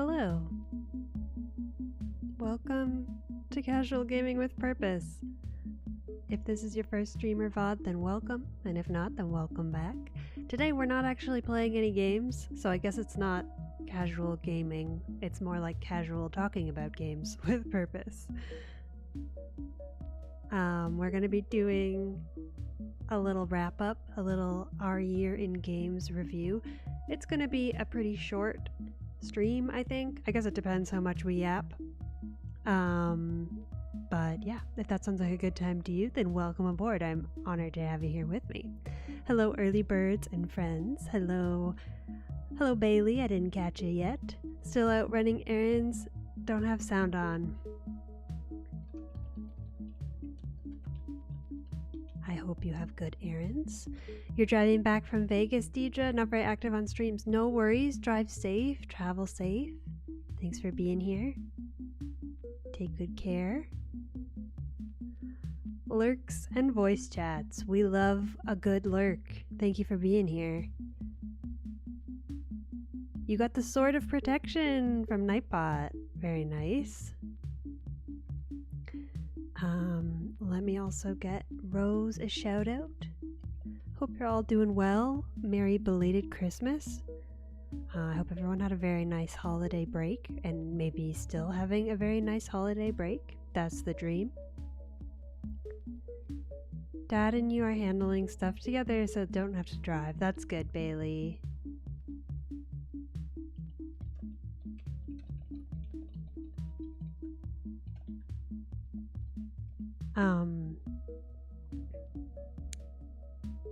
Hello. Welcome to Casual Gaming with Purpose. If this is your first stream or VOD, then welcome, and if not, then welcome back. Today we're not actually playing any games, so I guess it's not casual gaming. It's more like casual talking about games with purpose. We're going to be doing a little wrap-up, a little Our Year in Games review. It's going to be a pretty short stream, I think. I guess it depends how much we yap. But yeah, if that sounds like a good time to you, then welcome aboard. I'm honored to have you here with me. Hello, early birds and friends. Hello Bailey, I didn't catch you yet. Still out running errands, don't have sound on. I hope you have good errands. You're driving back from Vegas, Deidre, not very active on streams. No worries, drive safe, travel safe. Thanks for being here. Take good care. Lurks and voice chats. We love a good lurk. Thank you for being here. You got the Sword of Protection from Nightbot. Very nice. Let me also get Rose a shout out. Hope you're all doing well. Merry belated Christmas. I hope everyone had a very nice holiday break and maybe still having a very nice holiday break. That's the dream. Dad and you are handling stuff together so don't have to drive. That's good, Bailey.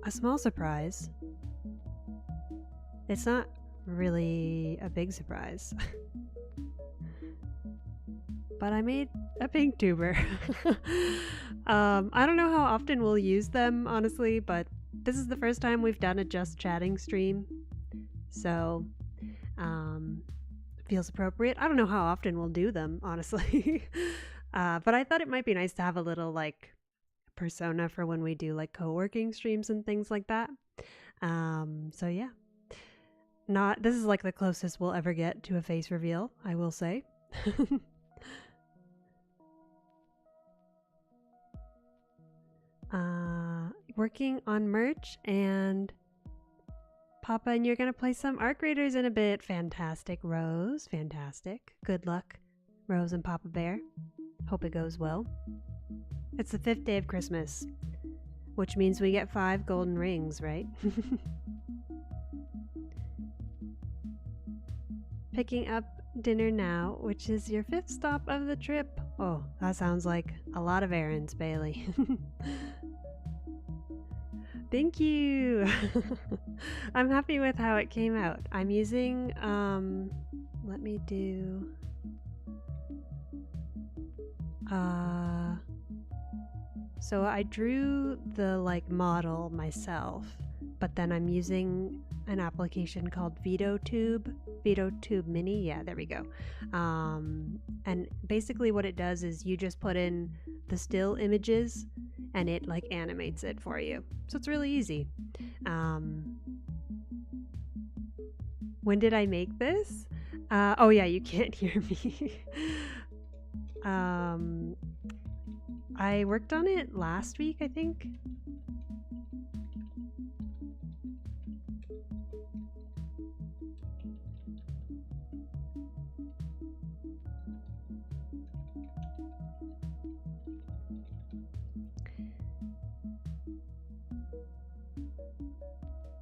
A small surprise. It's not really a big surprise. But I made a PNGtuber. I don't know how often we'll use them, honestly, but this is the first time we've done a just chatting stream. So, feels appropriate. I don't know how often we'll do them, honestly. But I thought it might be nice to have a little, like, persona for when we do, like, co-working streams and things like that. So yeah. This is, like, the closest we'll ever get to a face reveal, I will say. Working on merch, and Papa and you're gonna play some Arc Raiders in a bit. Fantastic, Rose. Fantastic. Good luck, Rose and Papa Bear. Hope it goes well. It's the 5th day of Christmas, which means we get 5 golden rings, right? Picking up dinner now, which is your 5th stop of the trip. Oh, that sounds like a lot of errands, Bailey. Thank you. I'm happy with how it came out. I'm using, let me do, so I drew the, like, model myself, but then I'm using an application called PNGtube Mini. Yeah, there we go. And basically what it does is you just put in the still images and it, like, animates it for you. So it's really easy. When did I make this? Oh yeah, you can't hear me. I worked on it last week, I think.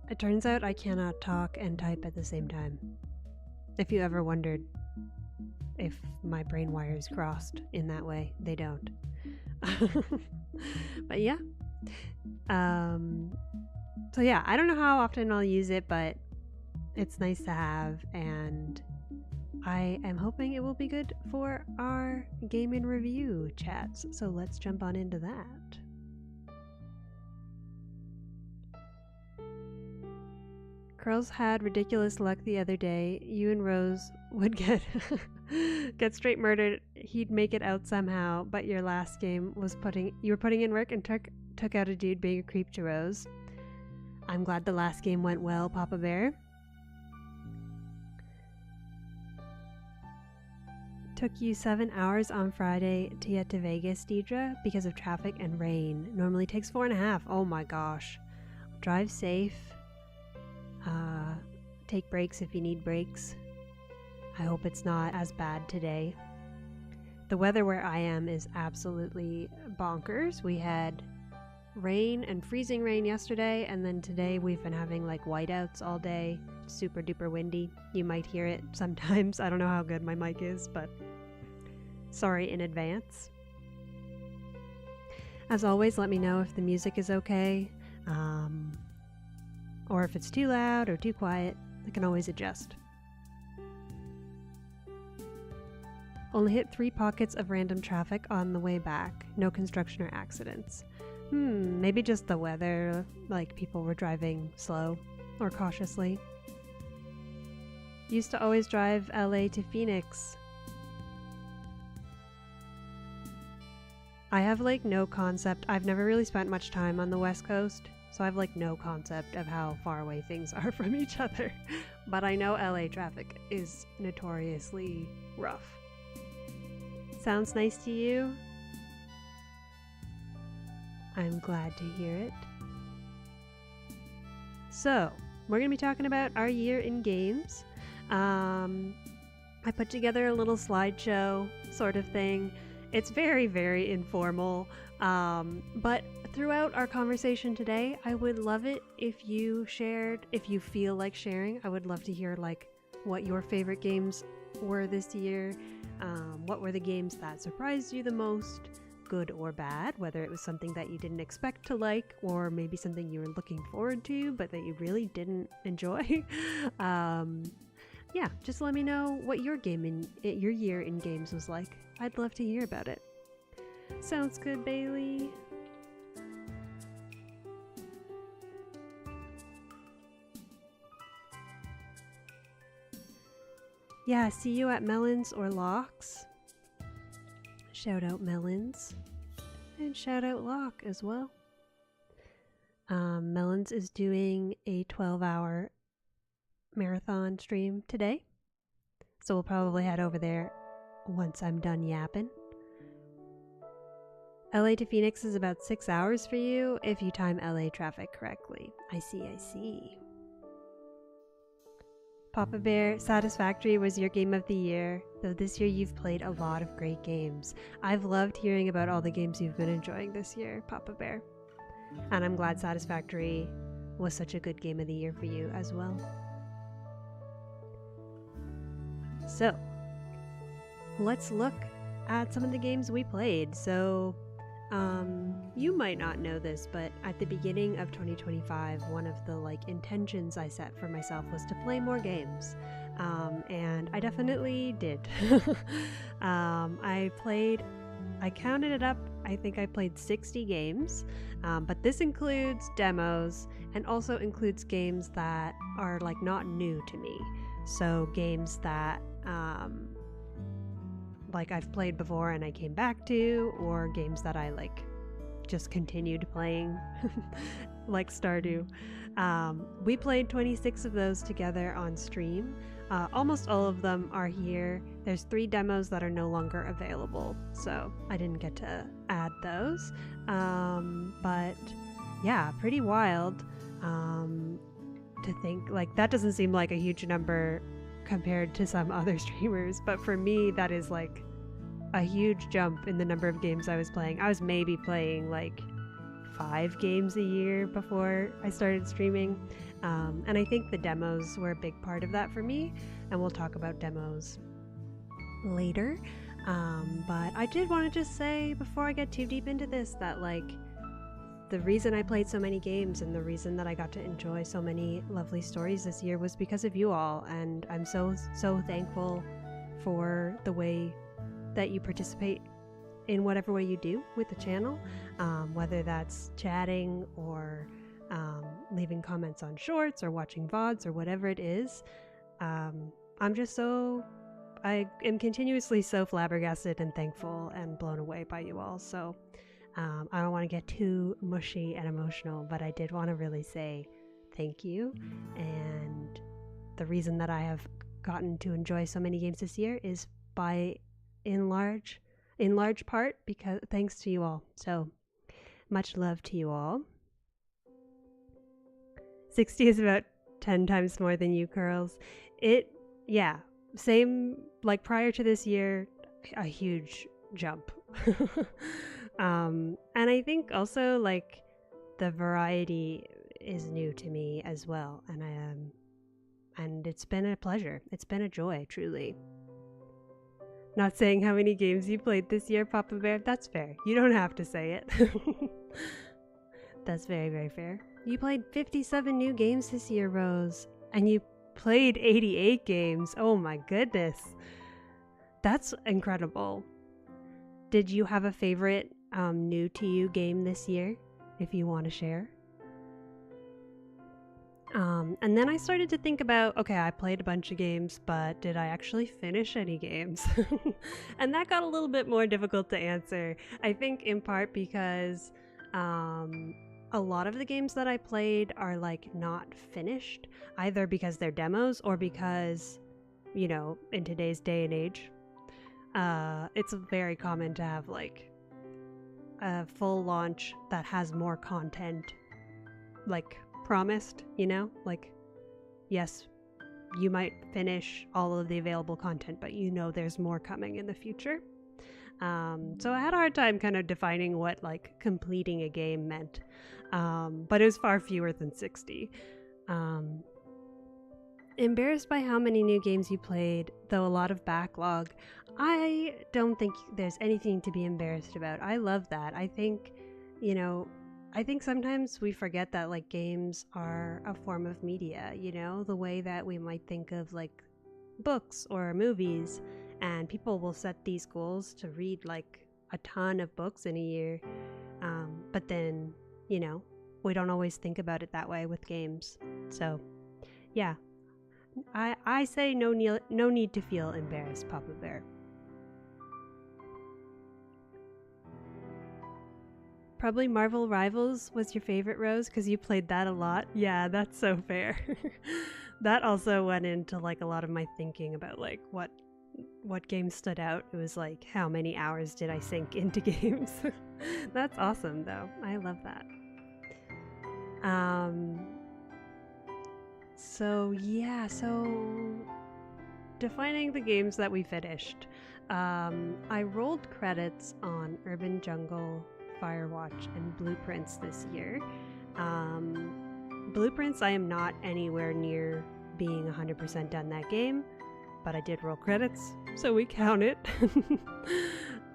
It turns out I cannot talk and type at the same time. If you ever wondered if my brain wires crossed in that way, they don't. But yeah. So yeah, I don't know how often I'll use it, but it's nice to have, and I am hoping it will be good for our game and review chats. So let's jump on into that. Curls had ridiculous luck the other day. You and Rose would get straight murdered. He'd make it out somehow, but your last game was you were putting in work and took out a dude being a creep to Rose. I'm glad the last game went well, Papa Bear. Took you 7 hours on Friday to get to Vegas, Deidre, because of traffic and rain. Normally takes 4.5. Oh my gosh. Drive safe. Take breaks if you need breaks. I hope it's not as bad today. The weather where I am is absolutely bonkers. We had rain and freezing rain yesterday, and then today we've been having like whiteouts all day. Super duper windy. You might hear it sometimes. I don't know how good my mic is, but sorry in advance. As always, let me know if the music is okay, or if it's too loud or too quiet. I can always adjust. Only hit 3 pockets of random traffic on the way back. No construction or accidents. Maybe just the weather, like people were driving slow or cautiously. Used to always drive LA to Phoenix. I have like no concept. I've never really spent much time on the West Coast, so I have like no concept of how far away things are from each other. But I know LA traffic is notoriously rough. Sounds nice to you? I'm glad to hear it. So, we're going to be talking about our year in games. I put together a little slideshow sort of thing. It's very, very informal, but throughout our conversation today, I would love it if you shared, if you feel like sharing. I would love to hear like what your favorite games were this year. What were the games that surprised you the most, good or bad, whether it was something that you didn't expect to like, or maybe something you were looking forward to but that you really didn't enjoy. Yeah, just let me know what your year in games was like. I'd love to hear about it. Sounds good, Bailey. Yeah, see you at Melons or Locks. Shout out Melons. And shout out Lock as well. Melons is doing a 12-hour marathon stream today. So we'll probably head over there once I'm done yapping. LA to Phoenix is about 6 hours for you if you time LA traffic correctly. I see. Papa Bear, Satisfactory was your game of the year, though this year you've played a lot of great games. I've loved hearing about all the games you've been enjoying this year, Papa Bear. And I'm glad Satisfactory was such a good game of the year for you as well. So, let's look at some of the games we played. So, you might not know this, but at the beginning of 2025, one of the intentions I set for myself was to play more games. And I definitely did. I counted it up. I think I played 60 games, but this includes demos and also includes games that are not new to me. So games that I've played before and I came back to, or games that I just continued playing, like Stardew. We played 26 of those together on stream. Almost all of them are here. There's 3 demos that are no longer available, so I didn't get to add those. But yeah, pretty wild to think that doesn't seem like a huge number compared to some other streamers, but for me that is a huge jump in the number of games I was playing. I was maybe playing 5 games a year before I started streaming, and I think the demos were a big part of that for me, and we'll talk about demos later. But I did want to just say before I get too deep into this that the reason I played so many games and the reason that I got to enjoy so many lovely stories this year was because of you all, and I'm so thankful for the way that you participate in whatever way you do with the channel, whether that's chatting or leaving comments on shorts or watching VODs or whatever it is. I am continuously so flabbergasted and thankful and blown away by you all. So I don't want to get too mushy and emotional, but I did want to really say thank you. And the reason that I have gotten to enjoy so many games this year is by in large part because thanks to you all. So much love to you all. 60 is about 10 times more than you, Curls. Yeah, same, like prior to this year, a huge jump. And I think also like the variety is new to me as well, and it's been a pleasure. It's been a joy, truly. Not saying how many games you played this year, Papa Bear. That's fair. You don't have to say it. That's very, very fair. You played 57 new games this year, Rose, and you played 88 games. Oh my goodness. That's incredible. Did you have a favorite new to you game this year, if you want to share? And then I started to think about, okay, I played a bunch of games, but did I actually finish any games? And that got a little bit more difficult to answer. I think in part because a lot of the games that I played are like not finished, either because they're demos or because, you know, in today's day and age, it's very common to have like a full launch that has more content, like promised, you know, like yes, you might finish all of the available content, but you know there's more coming in the future. So I had a hard time kind of defining what like completing a game meant, but it was far fewer than 60. Embarrassed by how many new games you played, though a lot of backlog. I don't think there's anything to be embarrassed about. I love that. I think, you know, I think sometimes we forget that like games are a form of media, you know, the way that we might think of like books or movies, and people will set these goals to read like a ton of books in a year. But then, you know, we don't always think about it that way with games. So yeah, I say no need to feel embarrassed, Papa Bear. Probably Marvel Rivals was your favorite, Rose, because you played that a lot. Yeah, that's so fair. That also went into like a lot of my thinking about like what games stood out. It was like, how many hours did I sink into games? That's awesome though. I love that. So defining the games that we finished. I rolled credits on Urban Jungle, Firewatch, and Blueprints this year. Blueprints, I am not anywhere near being 100% done that game, but I did roll credits, so we count it.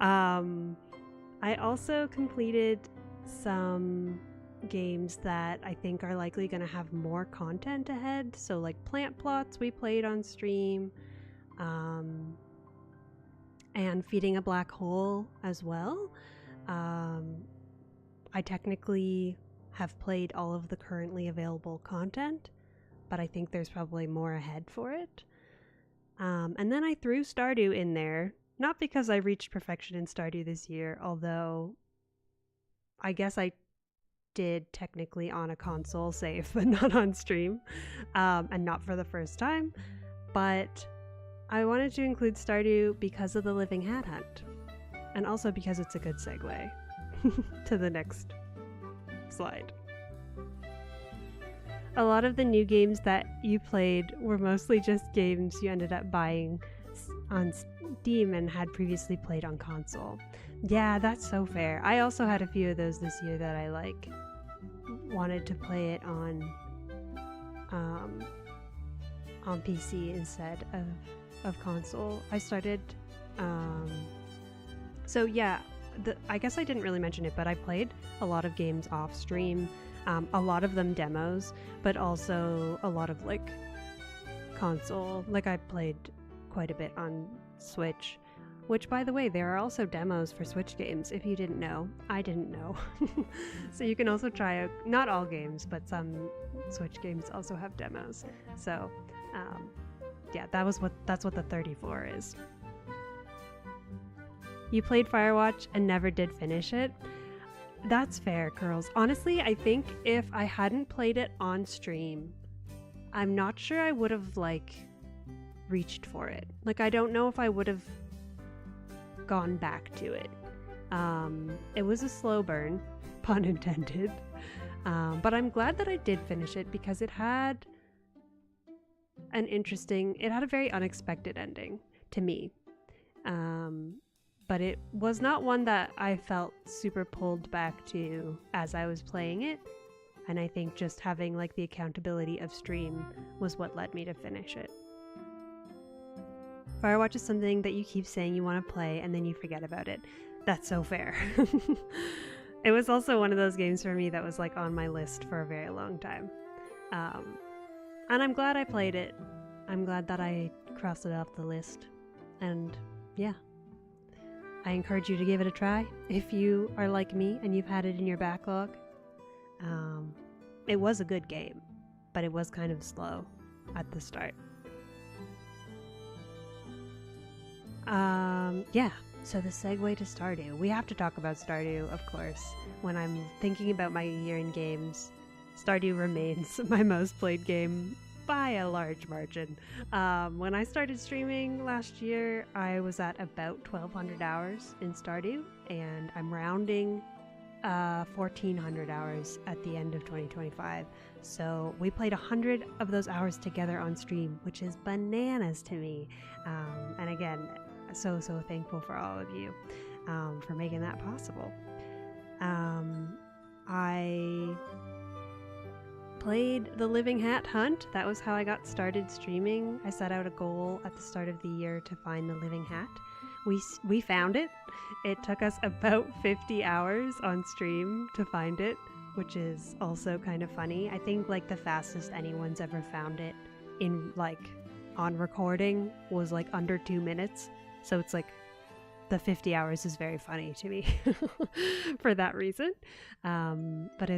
I also completed some games that I think are likely going to have more content ahead, so like Plant Plots we played on stream, and Feeding a Black Hole as well. I technically have played all of the currently available content, but I think there's probably more ahead for it. And then I threw Stardew in there, not because I reached perfection in Stardew this year, although I guess I did technically on a console save, but not on stream, and not for the first time. But I wanted to include Stardew because of the Living Hat Hunt, and also because it's a good segue to the next slide. A lot of the new games that you played were mostly just games you ended up buying on Steam and had previously played on console. Yeah, that's so fair. I also had a few of those this year that I like wanted to play it on PC instead of console. I started so yeah, I guess I didn't really mention it, but I played a lot of games off stream, a lot of them demos, but also a lot of like console. Like I played quite a bit on Switch, which by the way, there are also demos for Switch games. If you didn't know, I didn't know. So you can also try out, not all games, but some Switch games also have demos. So yeah, that's what the 34 is. You played Firewatch and never did finish it. That's fair, Curls. Honestly, I think if I hadn't played it on stream, I'm not sure I would have like reached for it. Like I don't know if I would have gone back to it. It was a slow burn, pun intended, but I'm glad that I did finish it because it had a very unexpected ending to me. But it was not one that I felt super pulled back to as I was playing it. And I think just having like the accountability of stream was what led me to finish it. Firewatch is something that you keep saying you want to play and then you forget about it. That's so fair. It was also one of those games for me that was like on my list for a very long time. And I'm glad I played it. I'm glad that I crossed it off the list. And yeah, I encourage you to give it a try if you are like me and you've had it in your backlog. It was a good game, but it was kind of slow at the start. Yeah, so the segue to Stardew. We have to talk about Stardew, of course. When I'm thinking about my year in games, Stardew remains my most played game by a large margin. When I started streaming last year, I was at about 1,200 hours in Stardew, and I'm rounding 1,400 hours at the end of 2025. So we played 100 of those hours together on stream, which is bananas to me. And again, so thankful for all of you for making that possible. I played the Living Hat Hunt. That was how I got started streaming. I set out a goal at the start of the year to find the Living Hat. We found it. It took us about 50 hours on stream to find it, which is also kind of funny. I think like the fastest anyone's ever found it in like on recording was like under 2 minutes. So it's like the 50 hours is very funny to me for that reason. But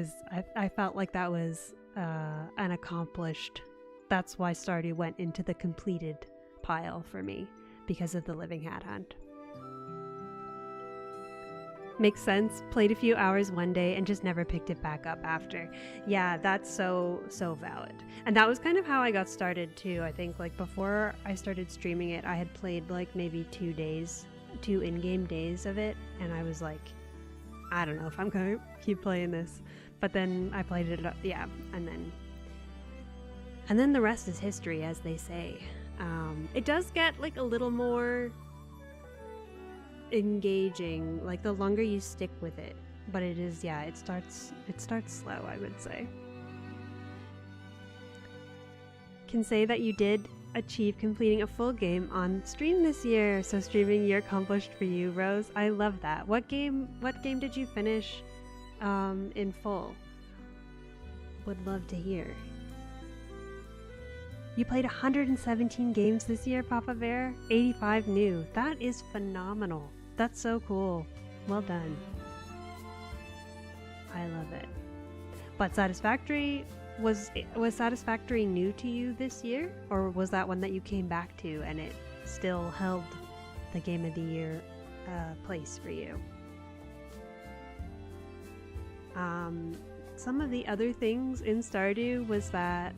I felt like that was an accomplished, that's why Stardew went into the completed pile for me, because of the Living Hat Hunt. Makes sense. Played a few hours one day and just never picked it back up after. Yeah, that's so valid. And that was kind of how I got started too. I think like before I started streaming it, I had played like maybe 2 in-game days of it, and I was like, I don't know if I'm gonna keep playing this. But then I played it up, yeah, and then the rest is history, as they say. It does get like a little more engaging, like the longer you stick with it. But it is, yeah, it starts slow, I would say. Can say that you did achieve completing a full game on stream this year. So streaming year accomplished for you, Rose. I love that. What game did you finish in full? Would love to hear. You played 117 games this year, Papa Bear. 85 new. That is phenomenal. That's so cool. Well done. I love it. But Satisfactory, was Satisfactory new to you this year? Or was that one that you came back to and it still held the Game of the Year place for you? Some of the other things in Stardew was that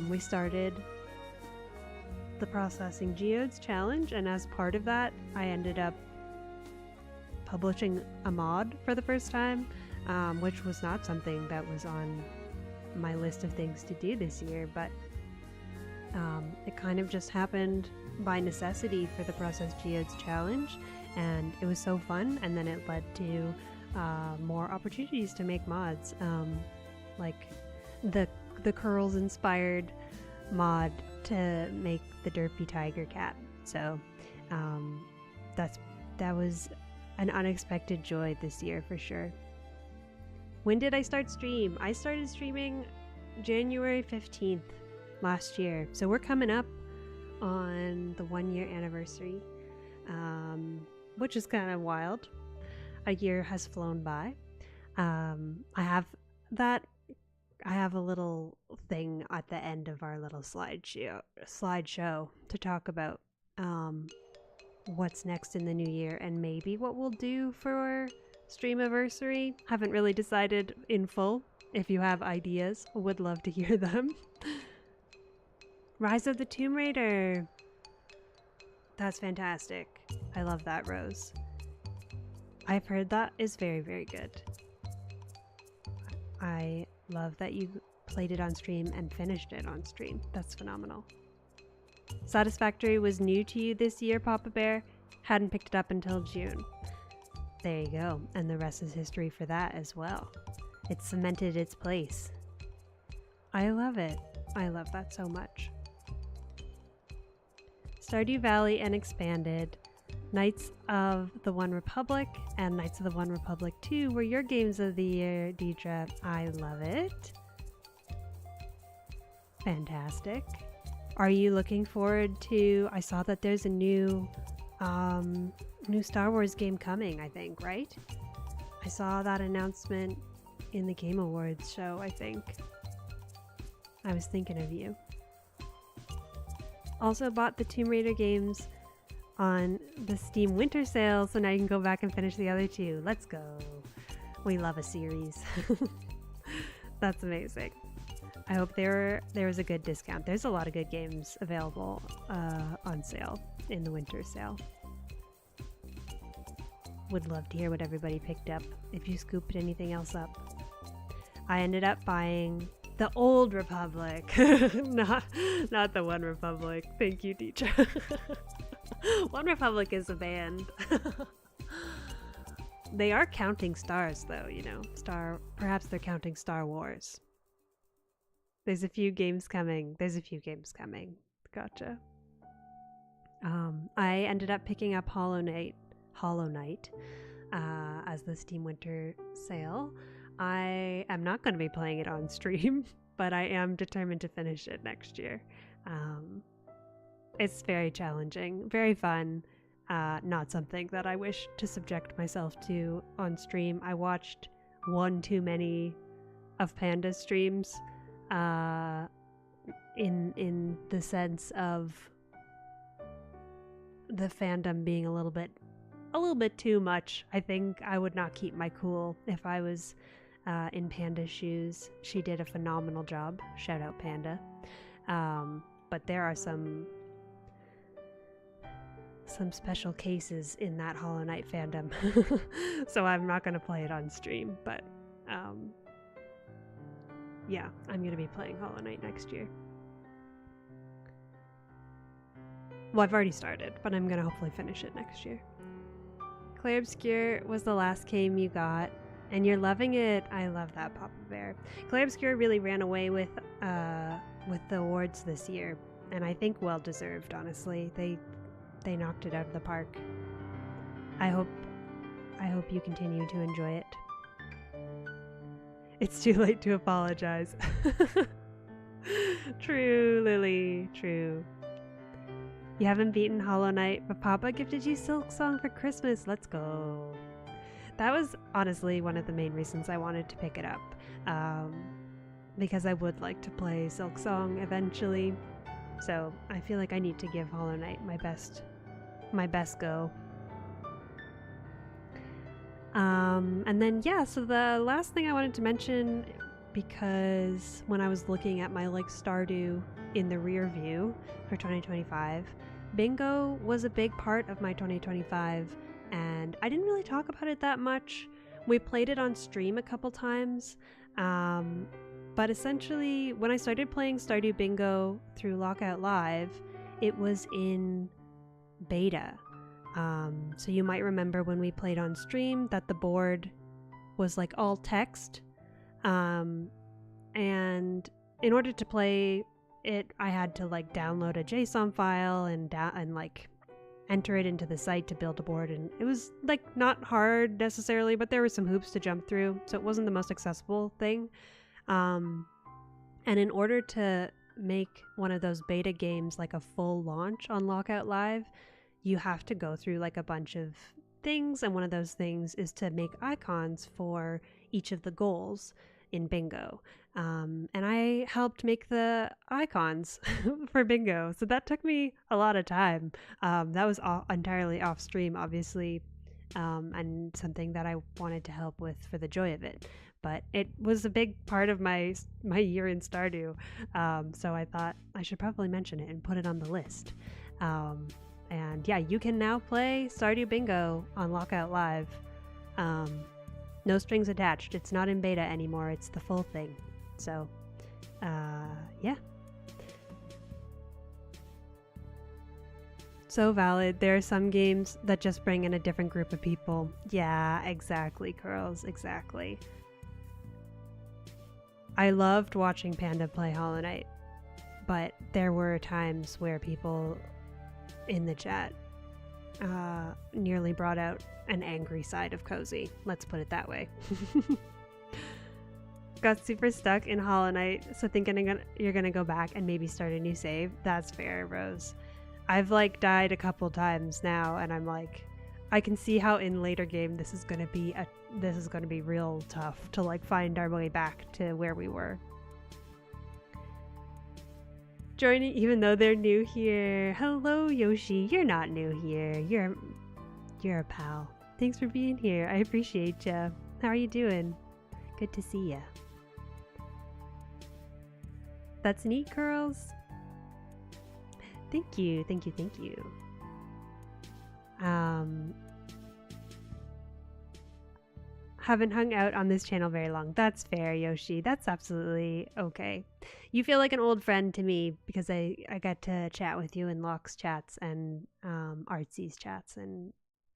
we started the Processing Geodes challenge, and as part of that I ended up publishing a mod for the first time, which was not something that was on my list of things to do this year, but it kind of just happened by necessity for the Process Geodes challenge, and it was so fun, and then it led to more opportunities to make mods, like the Curls inspired mod to make the Derpy Tiger Cat. So that was an unexpected joy this year for sure. When did I start stream? I started streaming January 15th last year, so we're coming up on the 1-year anniversary, which is kind of wild. A year has flown by. I have a little thing at the end of our little slideshow to talk about what's next in the new year and maybe what we'll do for Streamiversary. Haven't really decided in full. If you have ideas, would love to hear them. Rise of the Tomb Raider. That's fantastic. I love that, Rose. I've heard that is very, very good. I love that you played it on stream and finished it on stream. That's phenomenal. Satisfactory was new to you this year, Papa Bear. Hadn't picked it up until June. There you go. And the rest is history for that as well. It cemented its place. I love it. I love that so much. Stardew Valley and Expanded, Knights of the One Republic, and Knights of the One Republic 2 were your games of the year, Deidre. I love it. Fantastic. Are you looking forward to... I saw that there's a new Star Wars game coming, I think, right? I saw that announcement in the Game Awards show, I think. I was thinking of you. Also bought the Tomb Raider games on the Steam Winter Sale, so now you can go back and finish the other two. Let's go. We love a series. That's amazing. I hope there was a good discount. There's a lot of good games available on sale in the winter sale. Would love to hear what everybody picked up, if you scooped anything else up. I ended up buying the Old Republic, not the One Republic. Thank you, teacher. One Republic is a band. They are counting stars, though, you know. Perhaps they're counting Star Wars. There's a few games coming. Gotcha. I ended up picking up Hollow Knight as the Steam Winter Sale. I am not going to be playing it on stream, but I am determined to finish it next year. It's very challenging, very fun, not something that I wish to subject myself to on stream. I watched one too many of Panda's streams in the sense of the fandom being a little bit too much. I think I would not keep my cool if I was in Panda's shoes. She did a phenomenal job. Shout out Panda. But there are some special cases in that Hollow Knight fandom. So I'm not going to play it on stream, but yeah, I'm going to be playing Hollow Knight next year. Well, I've already started, but I'm going to hopefully finish it next year. Claire Obscure was the last game you got, and you're loving it. I love that, Papa Bear. Claire Obscure really ran away with the awards this year, and I think well deserved. Honestly, they knocked it out of the park. I hope you continue to enjoy it. It's too late to apologize. True, Lily. True. You haven't beaten Hollow Knight, but Papa gifted you Silk Song for Christmas. Let's go. That was honestly one of the main reasons I wanted to pick it up. Because I would like to play Silk Song eventually. So I feel like I need to give Hollow Knight my best go. And then yeah, so the last thing I wanted to mention, because when I was looking at my Stardew in the rear view for 2025, Bingo was a big part of my 2025, and I didn't really talk about it that much. We played it on stream a couple times, but essentially when I started playing Stardew Bingo through Lockout Live, it was in beta. So you might remember when we played on stream that the board was like all text, and in order to play it, I had to like download a JSON file and like enter it into the site to build a board, and it was like not hard necessarily, but there were some hoops to jump through, so it wasn't the most accessible thing. And in order to make one of those beta games like a full launch on Lockout Live, you have to go through like a bunch of things, and one of those things is to make icons for each of the goals in Bingo. And I helped make the icons for Bingo, so that took me a lot of time. That was entirely off stream, obviously, and something that I wanted to help with for the joy of it. But it was a big part of my year in Stardew, so I thought I should probably mention it and put it on the list. And yeah, you can now play Stardew Bingo on Lockout Live. No strings attached. It's not in beta anymore. It's the full thing. So, yeah. So valid. There are some games that just bring in a different group of people. Yeah, exactly, Curls. Exactly. I loved watching Panda play Hollow Knight, but there were times where people in the chat nearly brought out an angry side of Cozy. Let's put it that way. Got super stuck in Hollow Knight, so thinking you're gonna go back and maybe start a new save. That's fair, Rose. I've like died a couple times now, and I'm like, I can see how in later game this is gonna be real tough to like find our way back to where we were. Joining even though they're new here. Hello, Yoshi. You're not new here. You're a pal. Thanks for being here. I appreciate ya. How are you doing? Good to see ya. That's neat, Curls. Thank you. Thank you. Thank you. Haven't hung out on this channel very long. That's fair, Yoshi. That's absolutely okay. You feel like an old friend to me because I got to chat with you in Locke's chats and Artsy's chats and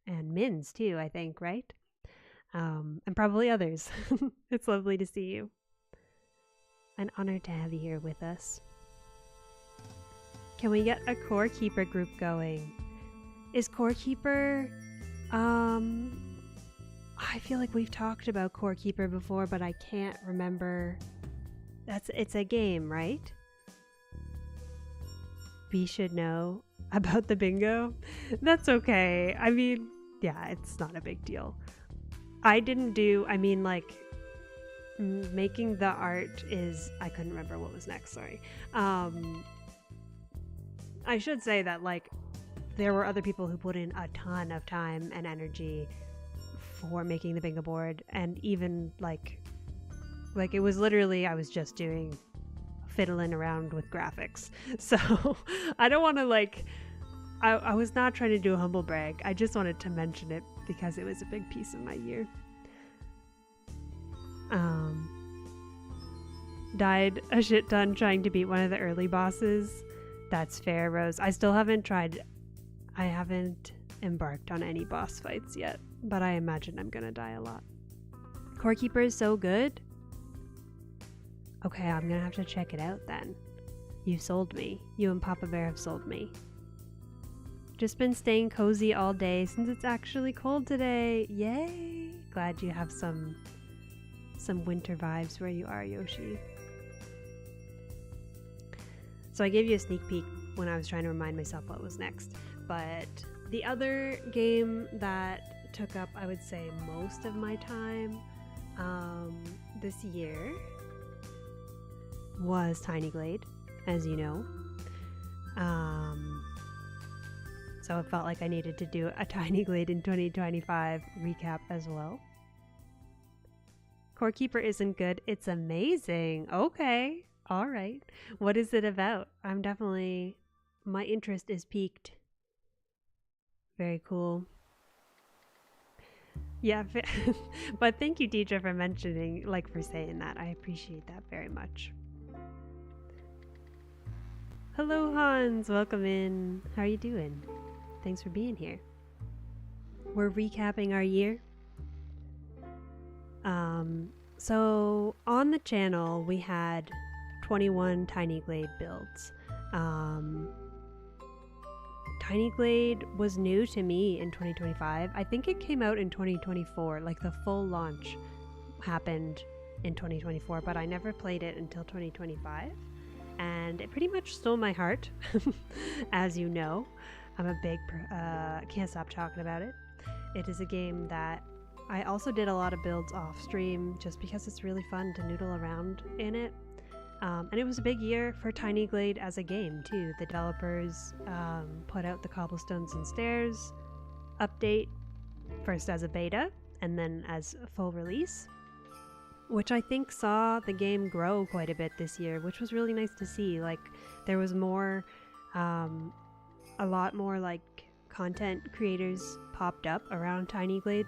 Min's too, I think, right? And probably others. It's lovely to see you. An honor to have you here with us. Can we get a Core Keeper group going? Is Core Keeper... I feel like we've talked about Core Keeper before, but I can't remember. It's a game, right? We should know about the bingo. That's okay. I mean, yeah, it's not a big deal. I mean, like, making the art is... I couldn't remember what was next, sorry. I should say that, like, there were other people who put in a ton of time and energy for making the bingo board, and even like it was literally I was just fiddling around with graphics. So I don't want to like I was not trying to do a humble brag. I just wanted to mention it because it was a big piece of my year. Died a shit ton trying to beat one of the early bosses. That's fair, Rose. I haven't embarked on any boss fights yet, but I imagine I'm gonna die a lot. Core Keeper is so good. Okay, I'm gonna have to check it out then. You sold me. You and Papa Bear have sold me. Just been staying cozy all day since it's actually cold today. Yay! Glad you have some winter vibes where you are, Yoshi. So I gave you a sneak peek when I was trying to remind myself what was next, but the other game that took up, I would say, most of my time this year was Tiny Glade, as you know. So it felt like I needed to do a Tiny Glade in 2025 recap as well. Core Keeper isn't good. It's amazing. Okay. All right. What is it about? My interest is piqued. Very cool. Yeah, but thank you, Deidre, for saying that. I appreciate that very much. Hello, Hans. Welcome in. How are you doing? Thanks for being here. We're recapping our year. So on the channel, we had 21 Tiny Glade builds. Tiny Glade was new to me in 2025. I think it came out in 2024, like the full launch happened in 2024, but I never played it until 2025. And it pretty much stole my heart, as you know. I'm a big, can't stop talking about it. It is a game that I also did a lot of builds off stream just because it's really fun to noodle around in it. And it was a big year for Tiny Glade as a game too. The developers put out the Cobblestones and Stairs update, first as a beta and then as a full release, which I think saw the game grow quite a bit this year, which was really nice to see. Like there was more, a lot more like content creators popped up around Tiny Glade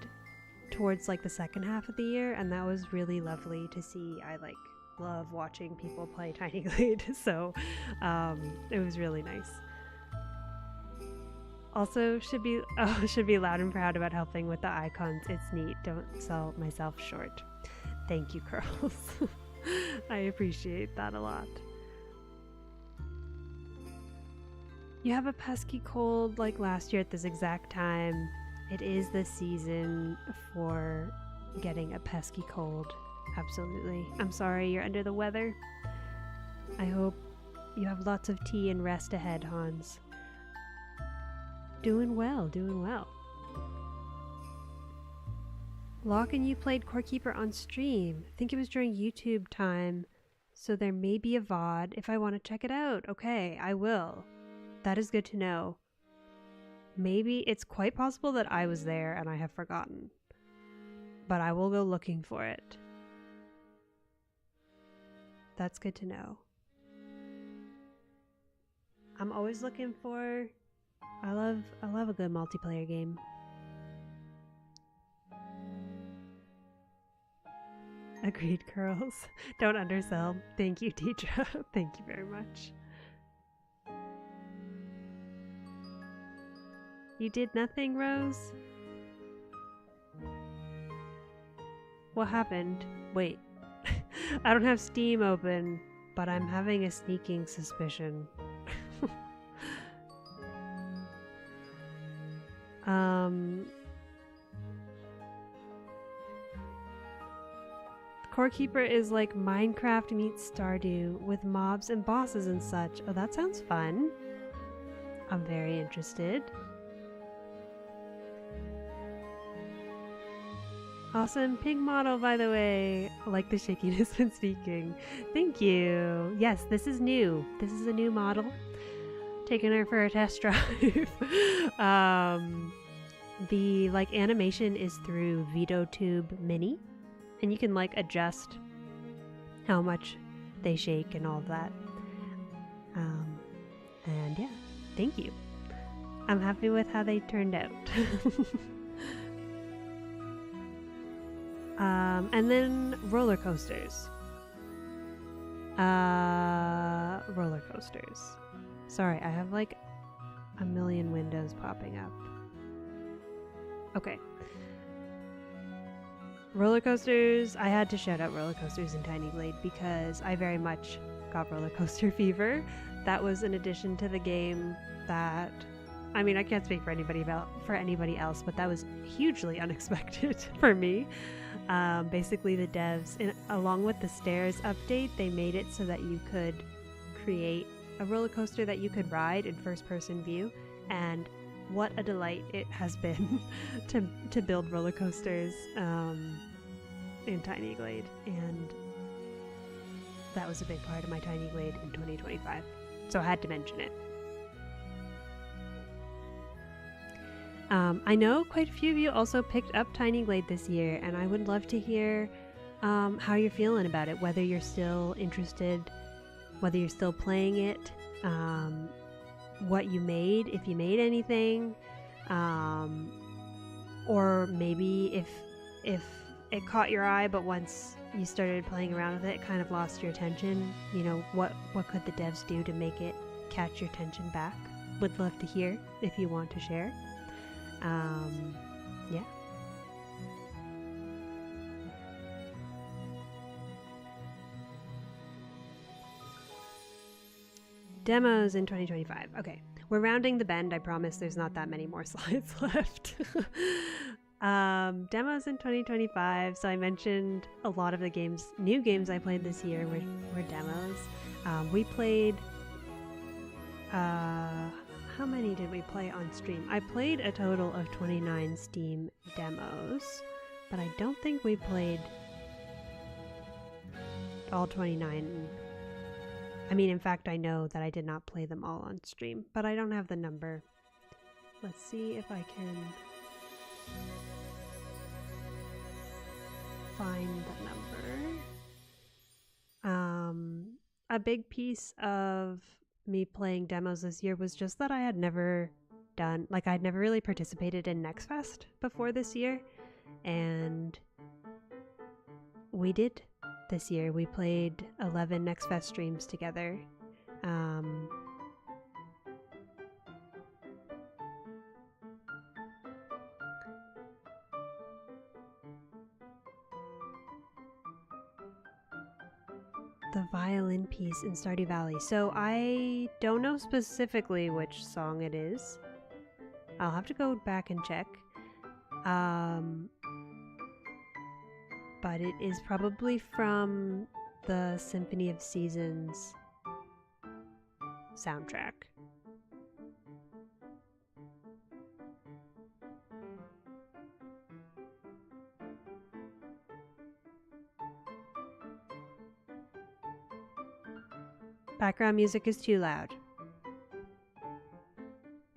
towards like the second half of the year, and that was really lovely to see. I like love watching people play Tiny Glade, so it was really nice. Also, should be loud and proud about helping with the icons. It's neat. Don't sell myself short. Thank you, Curls. I appreciate that a lot. You have a pesky cold like last year at this exact time. It is the season for getting a pesky cold. Absolutely. I'm sorry you're under the weather. I hope you have lots of tea and rest ahead, Hans. Doing well, doing well. Locke and you played Core Keeper on stream. I think it was during YouTube time, so there may be a VOD if I want to check it out. Okay, I will. That is good to know. Maybe it's quite possible that I was there and I have forgotten, but I will go looking for it. That's good to know. I'm always looking for... I love a good multiplayer game. Agreed, Curls. Don't undersell. Thank you, Teacher. Thank you very much. You did nothing, Rose? What happened? Wait. I don't have Steam open, but I'm having a sneaking suspicion. Core Keeper is like Minecraft meets Stardew with mobs and bosses and such. Oh, that sounds fun. I'm very interested. Awesome pig model, by the way. I like the shakiness when speaking. Thank you. Yes, this is new. This is a new model. Taking her for a test drive. The like animation is through PNGtube Mini, and you can like adjust how much they shake and all of that. And yeah, thank you. I'm happy with how they turned out. And then roller coasters. Roller coasters. Sorry, I have like a million windows popping up. Okay. Roller coasters. I had to shout out roller coasters in Tiny Glade because I very much got roller coaster fever. That was an addition to the game that, I mean, I can't speak for anybody else, but that was hugely unexpected for me. Basically, the devs, along with the stairs update, they made it so that you could create a roller coaster that you could ride in first-person view, and what a delight it has been to build roller coasters in Tiny Glade, and that was a big part of my Tiny Glade in 2025, so I had to mention it. I know quite a few of you also picked up Tiny Glade this year, and I would love to hear how you're feeling about it, whether you're still interested, whether you're still playing it, what you made, if you made anything, or maybe if it caught your eye, but once you started playing around with it, it kind of lost your attention. You know, what could the devs do to make it catch your attention back? Would love to hear if you want to share. Yeah. Demos in 2025. Okay, we're rounding the bend. I promise there's not that many more slides left. Demos in 2025. So I mentioned a lot of the new games I played this year were demos. We played, how many did we play on stream? I played a total of 29 Steam demos, but I don't think we played all 29. I mean, in fact, I know that I did not play them all on stream, but I don't have the number. Let's see if I can find the number. A big piece of me playing demos this year was just that I had never done, like I'd never really participated in Next Fest before this year, and we did this year. We played 11 Next Fest streams together. The violin piece in Stardew Valley. So I don't know specifically which song it is. I'll have to go back and check. But it is probably from the Symphony of Seasons soundtrack. Background music is too loud.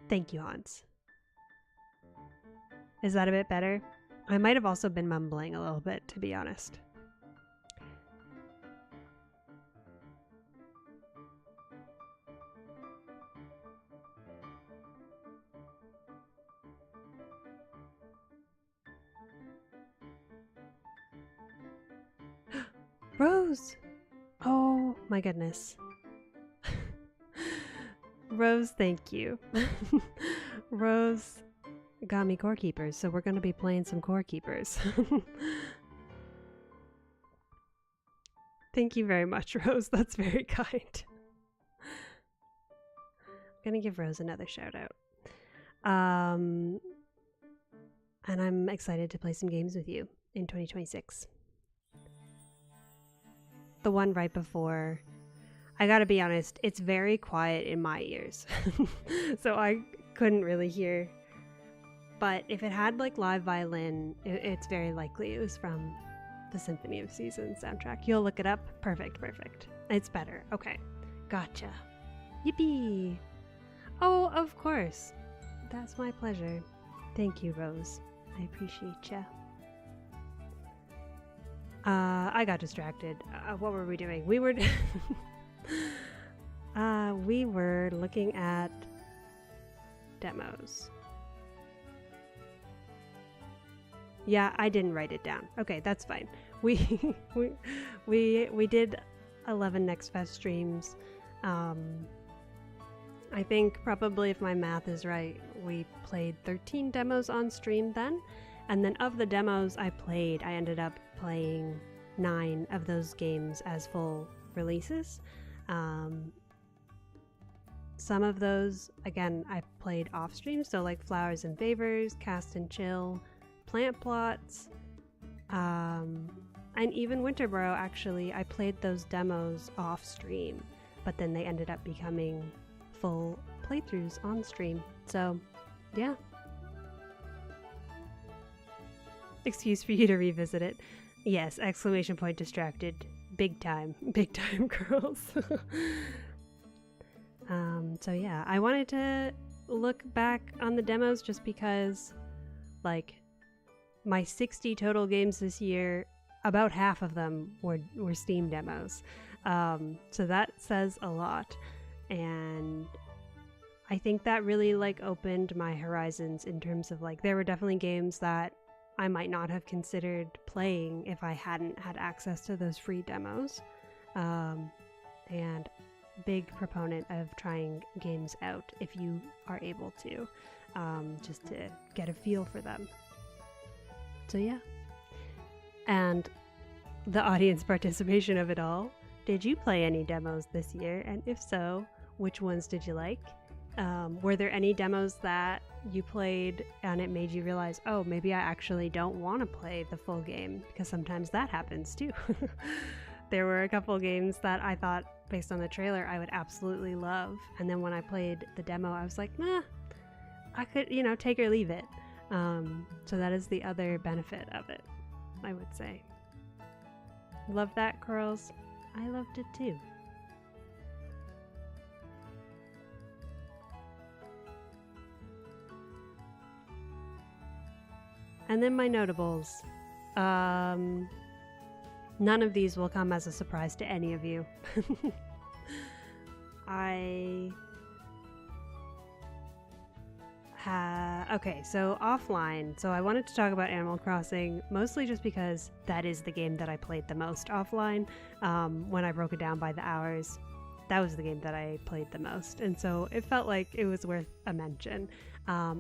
Thank you, Hans. Is that a bit better? I might have also been mumbling a little bit, to be honest. Rose! Oh my goodness. Rose, thank you. Rose got me Core Keepers, so we're going to be playing some Core Keepers. Thank you very much, Rose. That's very kind. I'm going to give Rose another shout out. And I'm excited to play some games with you in 2026. The one right before, I gotta be honest, it's very quiet in my ears. So I couldn't really hear. But if it had like live violin, it's very likely it was from the Symphony of Seasons soundtrack. You'll look it up. Perfect, perfect. It's better. Okay. Gotcha. Yippee! Oh, of course. That's my pleasure. Thank you, Rose. I appreciate ya. I got distracted. What were we doing? We were we were looking at demos. Yeah, I didn't write it down. Okay, that's fine. We did 11 Next Fest streams. I think probably, if my math is right, we played 13 demos on stream then. And then of the demos I played, I ended up playing 9 of those games as full releases. Some of those, again, I played off stream, so like Flowers and Favors, Cast and Chill, Plant Plots, and even Winterborough. Actually, I played those demos off stream, but then they ended up becoming full playthroughs on stream. So, yeah. Excuse for you to revisit it. Yes, exclamation point distracted. Big time, girls. So yeah, I wanted to look back on the demos just because, like, my 60 total games this year, about half of them were Steam demos. So that says a lot. And I think that really, like, opened my horizons in terms of, like, there were definitely games that I might not have considered playing if I hadn't had access to those free demos. And big proponent of trying games out if you are able to, just to get a feel for them. So yeah. And the audience participation of it all. Did you play any demos this year? And if so, which ones did you like? Were there any demos that you played and it made you realize, oh, maybe I actually don't want to play the full game? Because sometimes that happens too. There were a couple games that I thought, based on the trailer, I would absolutely love. And then when I played the demo, I was like, nah, I could, take or leave it. So that is the other benefit of it, I would say. Love that, Curls. I loved it too. And then my notables. None of these will come as a surprise to any of you. I Okay, so offline. So I wanted to talk about Animal Crossing mostly just because that is the game that I played the most offline. When I broke it down by the hours, that was the game that I played the most. And so it felt like it was worth a mention.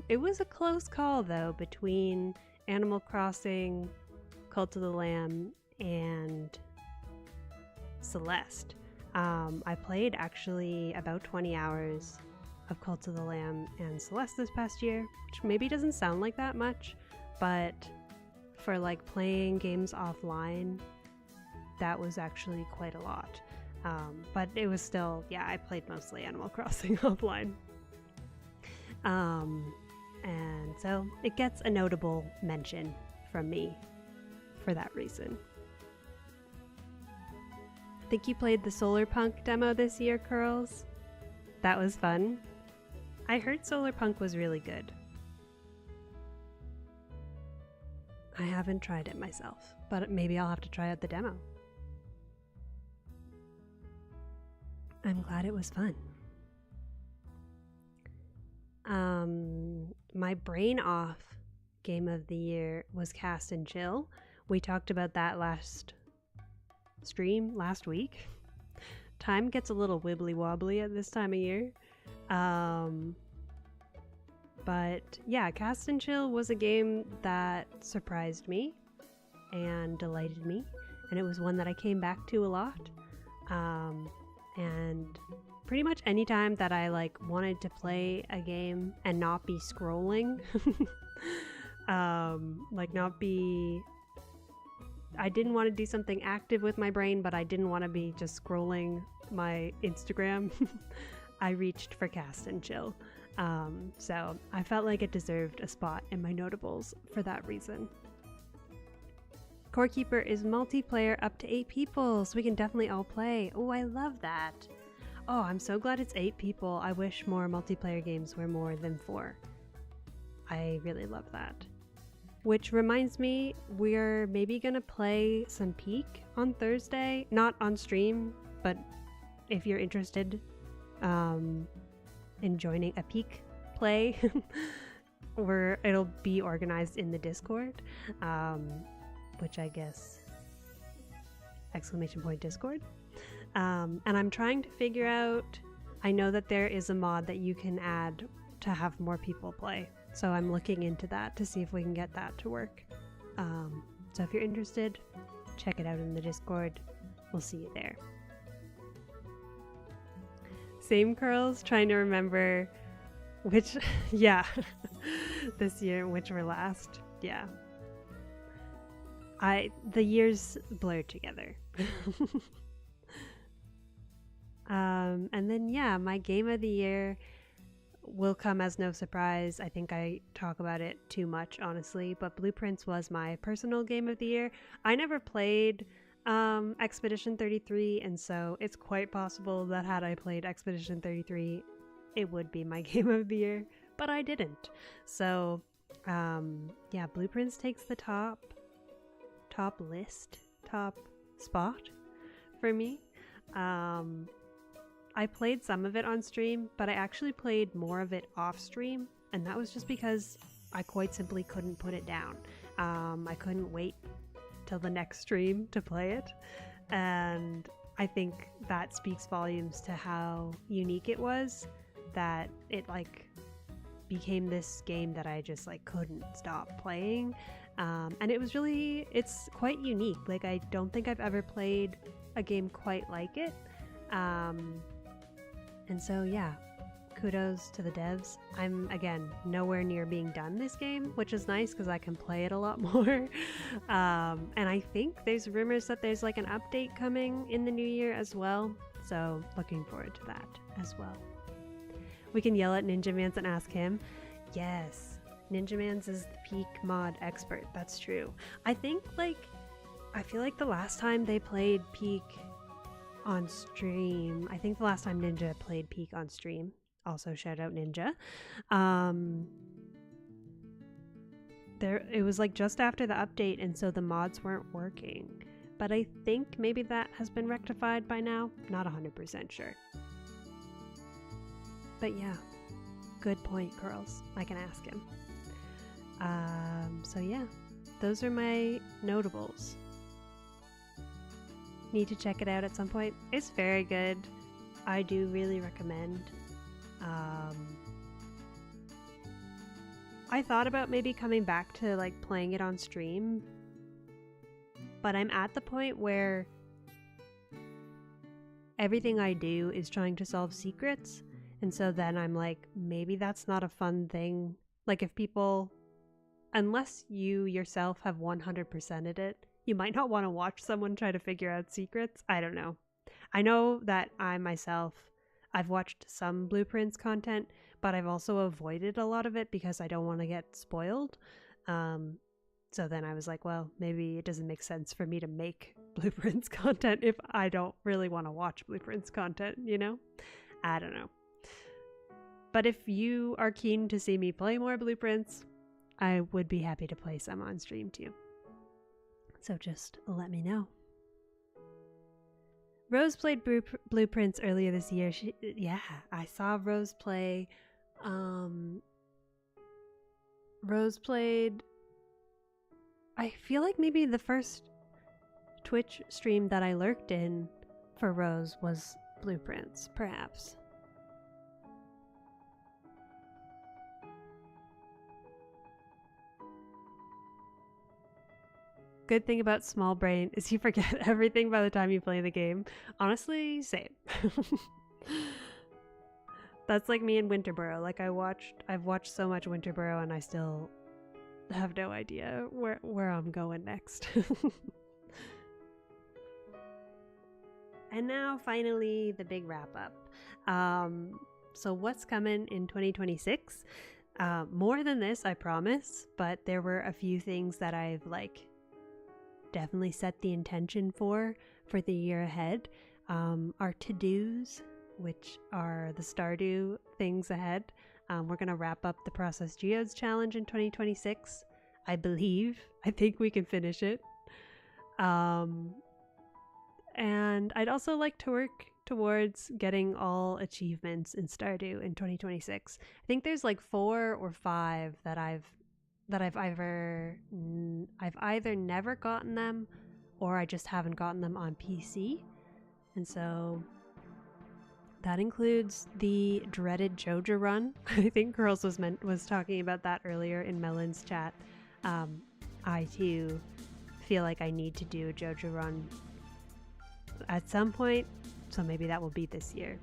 It was a close call, though, between Animal Crossing, Cult of the Lamb, and Celeste. I played actually about 20 hours of Cult of the Lamb and Celeste this past year, which maybe doesn't sound like that much, but for like playing games offline, that was actually quite a lot. But it was still, yeah, I played mostly Animal Crossing offline. And so it gets a notable mention from me for that reason. I think you played the Solar Punk demo this year, Curls. That was fun. I heard Solar Punk was really good. I haven't tried it myself, but maybe I'll have to try out the demo. I'm glad it was fun. My brain off game of the year was Cast and Chill. We talked about that last week. Time gets a little wibbly wobbly at this time of year. But yeah, Cast and Chill was a game that surprised me and delighted me, and it was one that I came back to a lot. And pretty much any time that I like wanted to play a game and not be scrolling, I didn't want to do something active with my brain, but I didn't want to be just scrolling my Instagram. I reached for Cast and Chill. So I felt like it deserved a spot in my notables for that reason. Core Keeper is multiplayer up to 8 people, so we can definitely all play. Oh, I love that. Oh, I'm so glad it's 8 people. I wish more multiplayer games were more than 4. I really love that. Which reminds me, we're maybe gonna play some Peak on Thursday. Not on stream, but if you're interested in joining a Peak play, it'll be organized in the Discord, which I guess !Discord. And I'm trying to figure out, I know that there is a mod that you can add to have more people play. So I'm looking into that to see if we can get that to work. So if you're interested, check it out in the Discord. We'll see you there. Same Curls, trying to remember which, yeah, this year, which were last. Yeah. The years blurred together. And then, yeah, my game of the year will come as no surprise. I think I talk about it too much, honestly, but Blueprints was my personal game of the year. I never played Expedition 33, and so it's quite possible that had I played Expedition 33, it would be my game of the year, but I didn't. So, yeah, Blueprints takes the top spot for me. I played some of it on stream, but I actually played more of it off stream, and that was just because I quite simply couldn't put it down. I couldn't wait till the next stream to play it, and I think that speaks volumes to how unique it was, that it like became this game that I just like couldn't stop playing. And it's quite unique. Like, I don't think I've ever played a game quite like it. And so, yeah, kudos to the devs. I'm, again, nowhere near being done this game, which is nice because I can play it a lot more. And I think there's rumors that there's like an update coming in the new year as well. So looking forward to that as well. We can yell at Ninja Mans and ask him. Yes, Ninja Mans is the Peak mod expert. That's true. I feel like the last time they played Peak on stream, I think the last time Ninja played Peak on stream, also shout out Ninja, it was like just after the update, and so the mods weren't working, but I think maybe that has been rectified by now. Not 100% sure, but yeah, Good point, girls. I can ask him. So yeah, those are my notables. Need to check it out at some point. It's very good. I do really recommend. I thought about maybe coming back to like playing it on stream, but I'm at the point where everything I do is trying to solve secrets, and so then I'm like, maybe that's not a fun thing. Like if people, unless you yourself have 100%ed it, you might not want to watch someone try to figure out secrets. I don't know. I know that I myself, I've watched some Blueprints content, but I've also avoided a lot of it because I don't want to get spoiled. So then I was like, well, maybe it doesn't make sense for me to make Blueprints content if I don't really want to watch Blueprints content, you know? I don't know. But if you are keen to see me play more Blueprints, I would be happy to play some on stream too. So just let me know. Rose played Blueprints earlier this year. I saw Rose play. Rose played, I feel like maybe the first Twitch stream that I lurked in for Rose was Blueprints, perhaps. Good thing about small brain is you forget everything by the time you play the game. Honestly, same. That's like me in Winterboro. Like I've watched so much Winterboro and I still have no idea where I'm going next. And now finally the big wrap up. So what's coming in 2026? More than this, I promise, but there were a few things that I've like definitely set the intention for the year ahead. Our to-dos, which are the Stardew things ahead. We're going to wrap up the Process Geodes challenge in 2026. I think we can finish it. And I'd also like to work towards getting all achievements in Stardew in 2026. I think there's like 4 or 5 that I've either never gotten them or I just haven't gotten them on PC. And so that includes the dreaded Joja run. I think Girls was talking about that earlier in Melon's chat. I too feel like I need to do a Joja run at some point, so maybe that will be this year.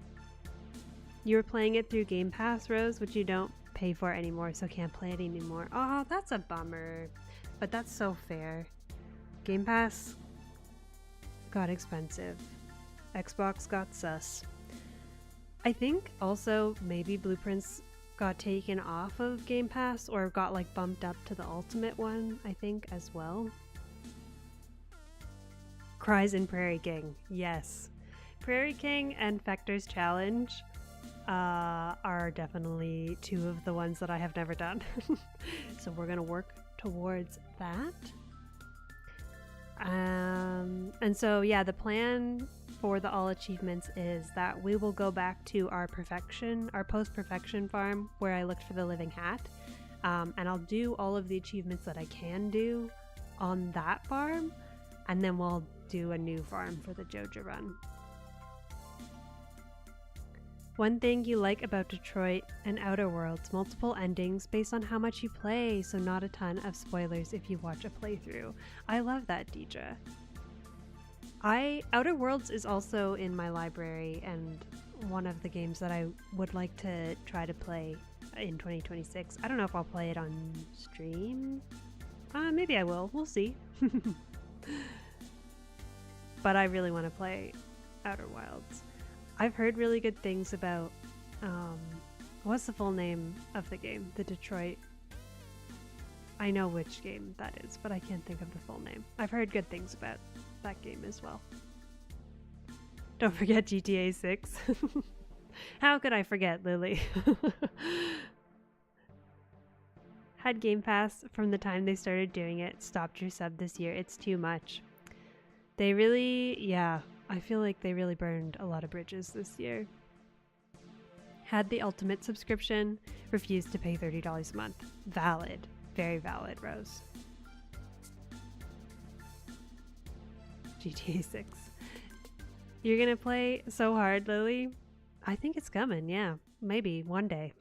You were playing it through Game Pass, Rose, which you don't pay for anymore, so can't play it anymore. Oh, that's a bummer, but that's so fair. Game Pass got expensive. Xbox got sus. I think also maybe Blueprints got taken off of Game Pass or got like bumped up to the Ultimate one, I think, as well. Cries in Prairie King, yes. Prairie King and Fector's Challenge are definitely 2 of the ones that I have never done. So we're gonna work towards that. And so yeah, the plan for the all achievements is that we will go back to our post-perfection farm where I looked for the living hat. And I'll do all of the achievements that I can do on that farm, and then we'll do a new farm for the Joja run. One thing you like about Detroit and Outer Worlds, multiple endings based on how much you play, so not a ton of spoilers if you watch a playthrough. I love that, Deidre. Outer Worlds is also in my library and one of the games that I would like to try to play in 2026. I don't know if I'll play it on stream. Maybe I will. We'll see. But I really want to play Outer Wilds. I've heard really good things about, what's the full name of the game? The Detroit. I know which game that is, but I can't think of the full name. I've heard good things about that game as well. Don't forget GTA 6. How could I forget, Lily? Had Game Pass from the time they started doing it. Stopped your sub this year. It's too much. They really, yeah, I feel like they really burned a lot of bridges this year. Had the ultimate subscription, refused to pay $30 a month. Valid. Very valid, Rose. GTA 6. You're gonna play so hard, Lily? I think it's coming, yeah. Maybe one day.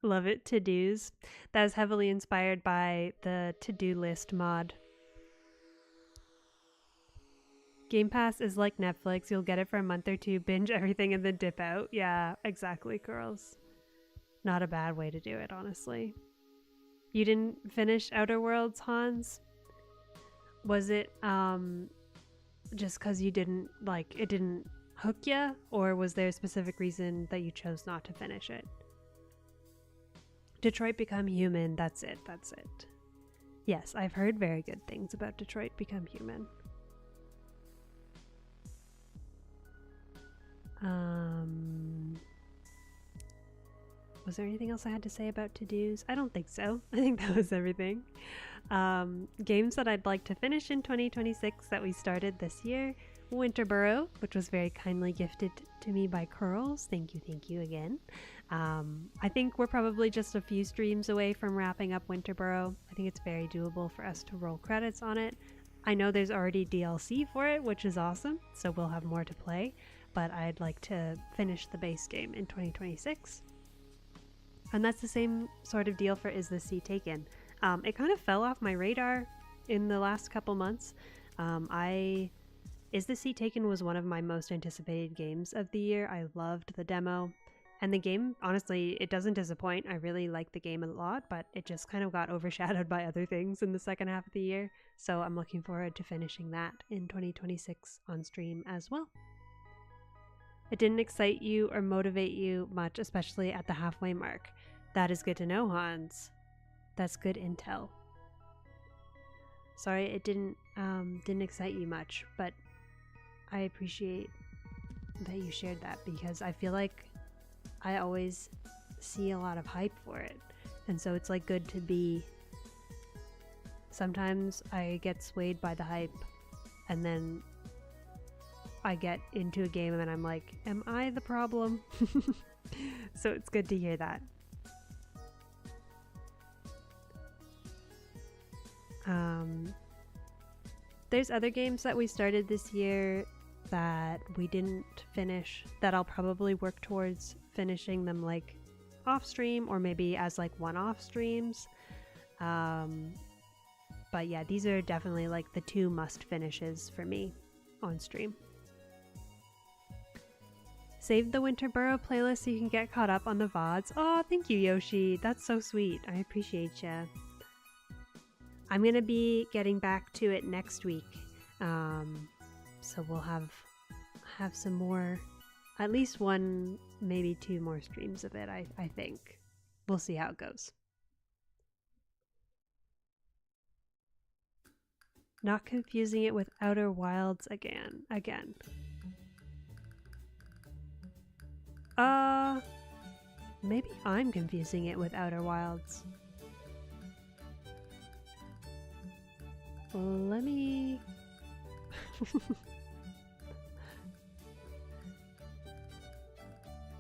Love it, to-dos. That is heavily inspired by the to-do list mod. Game Pass is like Netflix. You'll get it for a month or two, binge everything, and then dip out. Yeah, exactly, girls. Not a bad way to do it, honestly. You didn't finish Outer Worlds, Hans? Was it just because you didn't, like, it didn't hook ya? Or was there a specific reason that you chose not to finish it? Detroit Become Human, that's it, that's it. Yes, I've heard very good things about Detroit Become Human. Was there anything else I had to say about to-dos? I don't think so. I think that was everything. Games that I'd like to finish in 2026 that we started this year. Winterboro, which was very kindly gifted to me by Curls. Thank you again. I think we're probably just a few streams away from wrapping up Winterboro. I think it's very doable for us to roll credits on it. I know there's already DLC for it, which is awesome, so we'll have more to play, but I'd like to finish the base game in 2026. And that's the same sort of deal for Is This Sea Taken? It kind of fell off my radar in the last couple months. Is This Sea Taken was one of my most anticipated games of the year. I loved the demo. And the game, honestly, it doesn't disappoint. I really like the game a lot, but it just kind of got overshadowed by other things in the second half of the year. So I'm looking forward to finishing that in 2026 on stream as well. It didn't excite you or motivate you much, especially at the halfway mark. That is good to know, Hans. That's good intel. Sorry, it didn't excite you much, but I appreciate that you shared that, because I feel like I always see a lot of hype for it, and so it's like good to be. Sometimes I get swayed by the hype, and then I get into a game and I'm like, am I the problem? So it's good to hear that. There's other games that we started this year that we didn't finish that I'll probably work towards finishing them, like off stream or maybe as like one-off streams. But yeah, these are definitely like the two must finishes for me on stream. Save the Winterboro playlist so you can get caught up on the VODs. Oh, thank you, Yoshi. That's so sweet. I appreciate ya. I'm gonna be getting back to it next week, so we'll have some more, at least one, maybe two more streams of it. I think we'll see how it goes. Not confusing it with Outer Wilds again. Maybe I'm confusing it with Outer Wilds. Let me...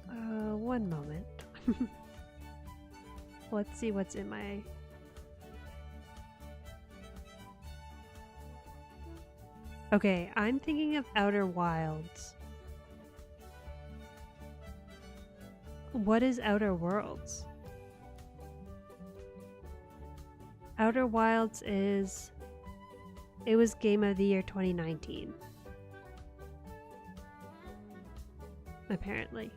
one moment. Let's see what's in my... Okay, I'm thinking of Outer Wilds. What is Outer Worlds? Outer Wilds is... It was Game of the Year 2019. Apparently.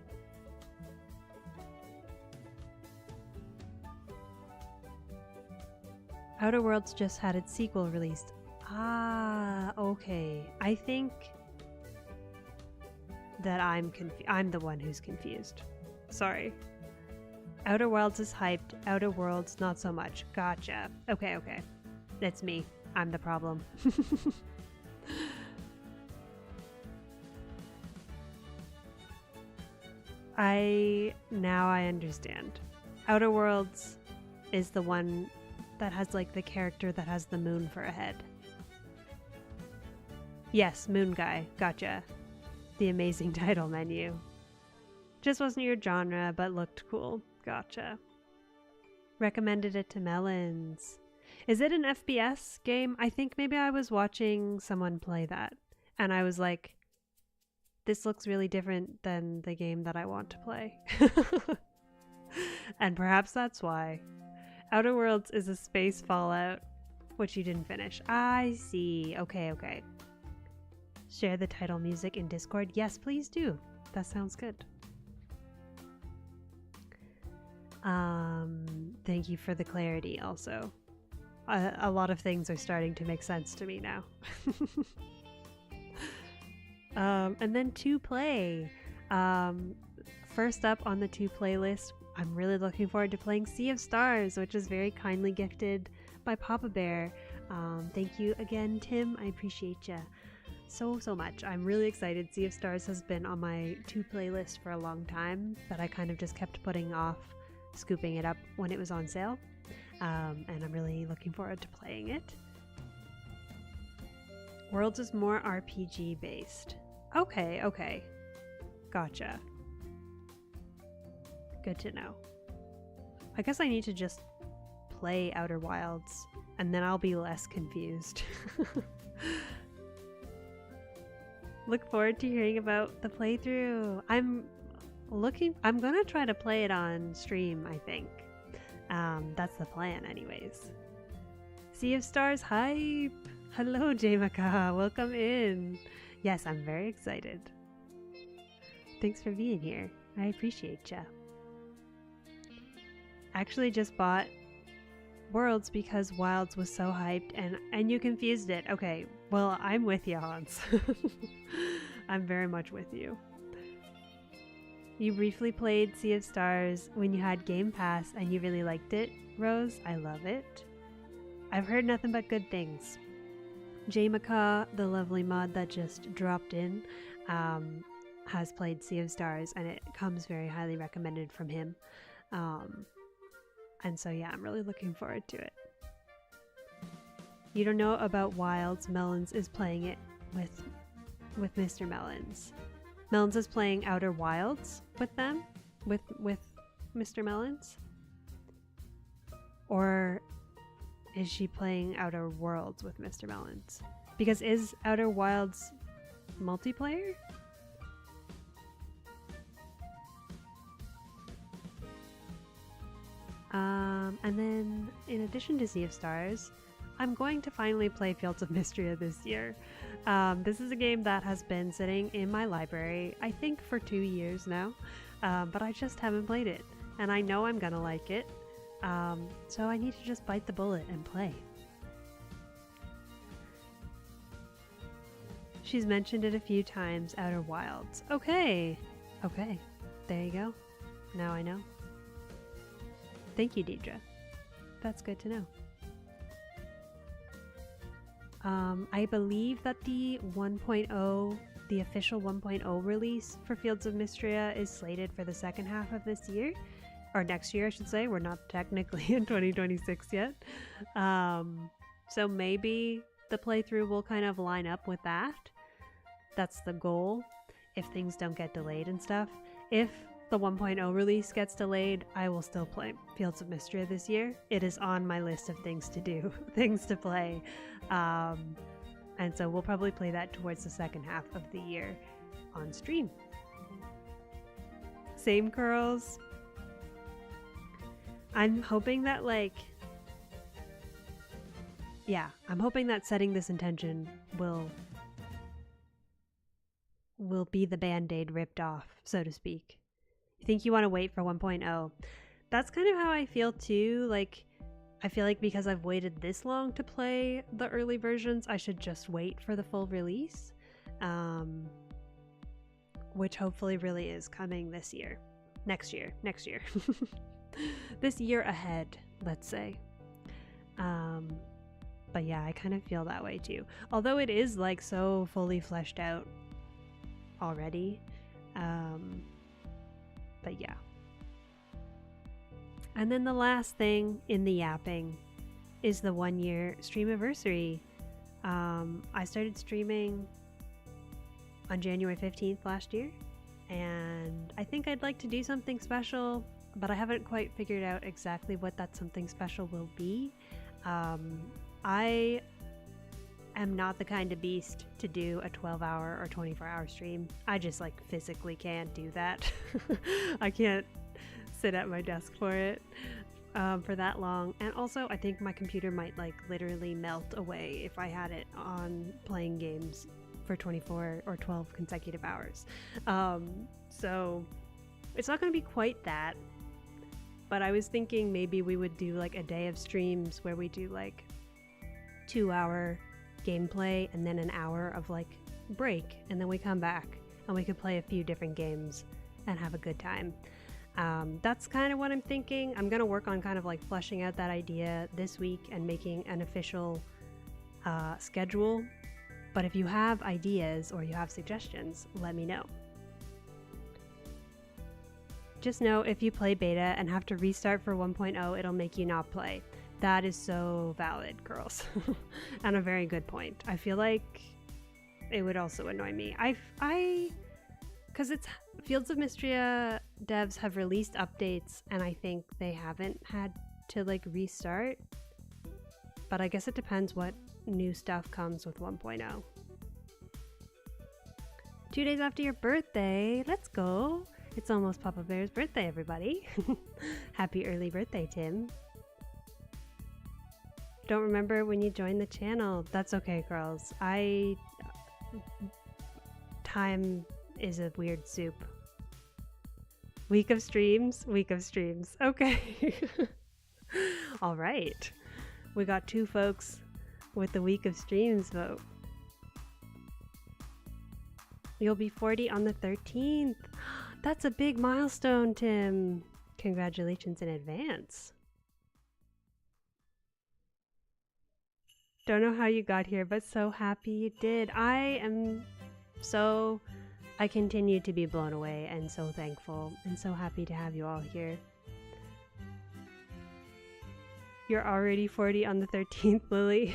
Outer Worlds just had its sequel released. Ah, okay. I think that I'm the one who's confused. Sorry. Outer Worlds is hyped. Outer Worlds not so much. Gotcha. Okay. That's me. I'm the problem. Now I understand. Outer Worlds is the one that has like the character that has the moon for a head. Yes, Moon Guy. Gotcha. The amazing title menu. Just wasn't your genre, but looked cool. Gotcha. Recommended it to Melons. Is it an FPS game? I think maybe I was watching someone play that, and I was like, this looks really different than the game that I want to play. And perhaps that's why. Outer Worlds is a space Fallout, which you didn't finish. I see. Okay, okay. Share the title music in Discord? Yes, please do. That sounds good. Thank you for the clarity also. A lot of things are starting to make sense to me now. And then to play. First up on the to play list, I'm really looking forward to playing Sea of Stars, which is very kindly gifted by Papa Bear. Thank you again, Tim. I appreciate you so much. I'm really excited. Sea of Stars has been on my to play list for a long time, but I kind of just kept putting off scooping it up when it was on sale. And I'm really looking forward to playing it. Worlds is more RPG based. Okay, okay. Gotcha. Good to know. I guess I need to just play Outer Wilds and then I'll be less confused. Look forward to hearing about the playthrough. I'm gonna try to play it on stream, I think. That's the plan anyways. Sea of Stars hype! Hello, Jamaka. Welcome in. Yes, I'm very excited. Thanks for being here. I appreciate ya. Actually just bought Worlds because Wilds was so hyped and you confused it. Okay, well, I'm with you, Hans. I'm very much with you. You briefly played Sea of Stars when you had Game Pass and you really liked it, Rose. I love it. I've heard nothing but good things. Jamaka, the lovely mod that just dropped in, has played Sea of Stars and it comes very highly recommended from him. And so yeah, I'm really looking forward to it. You don't know about Wilds. Melons is playing it with Mr. Melons. Melons is playing Outer Wilds with them, with Mr. Melons? Or is she playing Outer Worlds with Mr. Melons? Because is Outer Wilds multiplayer? And then in addition to Sea of Stars, I'm going to finally play Fields of Mystria this year. This is a game that has been sitting in my library, I think for 2 years now, but I just haven't played it, and I know I'm gonna like it, so I need to just bite the bullet and play. She's mentioned it a few times, Outer Wilds. Okay, okay, there you go. Now I know. Thank you, Deidre. That's good to know. I believe that the 1.0, the official 1.0 release for Fields of Mystria is slated for the second half of this year, or next year I should say. We're not technically in 2026 yet. So maybe the playthrough will kind of line up with that. That's the goal, if things don't get delayed and stuff. If the 1.0 release gets delayed, I will still play Fields of Mystria this year. It is on my list of things to do, things to play. And so we'll probably play that towards the second half of the year on stream. Same curls. I'm hoping that I'm hoping that setting this intention will be the band-aid ripped off, so to speak. You think you want to wait for 1.0? That's kind of how I feel too. I feel like because I've waited this long to play the early versions, I should just wait for the full release, which hopefully really is coming this year. Next year. This year ahead, let's say. But yeah, I kind of feel that way too. Although it is so fully fleshed out already. But yeah. And then the last thing in the yapping is the 1 year streamiversary. I started streaming on January 15th last year, and I think I'd like to do something special, but I haven't quite figured out exactly what that something special will be. I am not the kind of beast to do a 12-hour or 24-hour stream. I just like physically can't do that. I can't sit at my desk for it for that long. And also I think my computer might like literally melt away if I had it on playing games for 24 or 12 consecutive hours. So it's not going to be quite that, but I was thinking maybe we would do like a day of streams where we do like 2-hour gameplay and then an hour of like break, and then we come back and we could play a few different games and have a good time. That's kind of what I'm thinking. I'm gonna work on kind of like fleshing out that idea this week and making an official schedule. But if you have ideas or you have suggestions, let me know. Just know if you play beta and have to restart for 1.0, it'll make you not play. That is so valid, girls. And a very good point. I feel like it would also annoy me. Because it's Fields of Mystria devs have released updates and I think they haven't had to like restart. But I guess it depends what new stuff comes with 1.0. 2 days after your birthday, let's go. It's almost Papa Bear's birthday, everybody. Happy early birthday, Tim. Don't remember when you joined the channel. That's okay, girls. Time is a weird soup. Week of streams. Okay. All right. We got 2 folks with the week of streams vote. You'll be 40 on the 13th. That's a big milestone, Tim. Congratulations in advance. Don't know how you got here, but so happy you did. I continue to be blown away and so thankful and so happy to have you all here. You're already 40 on the 13th, Lily.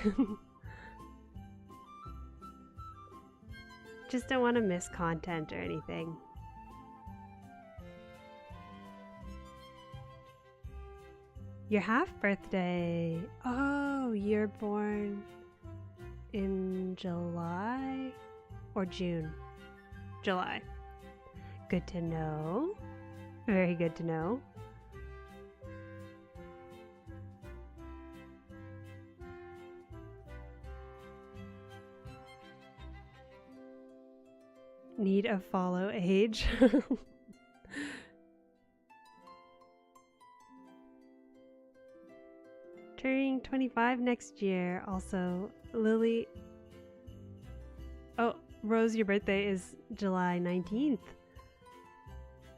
Just don't want to miss content or anything. Your half birthday. Oh, you're born in July or June? July. Good to know. Very good to know. Need a follow age. Turning 25 next year. Also, Lily. Oh, Rose, your birthday is July 19th.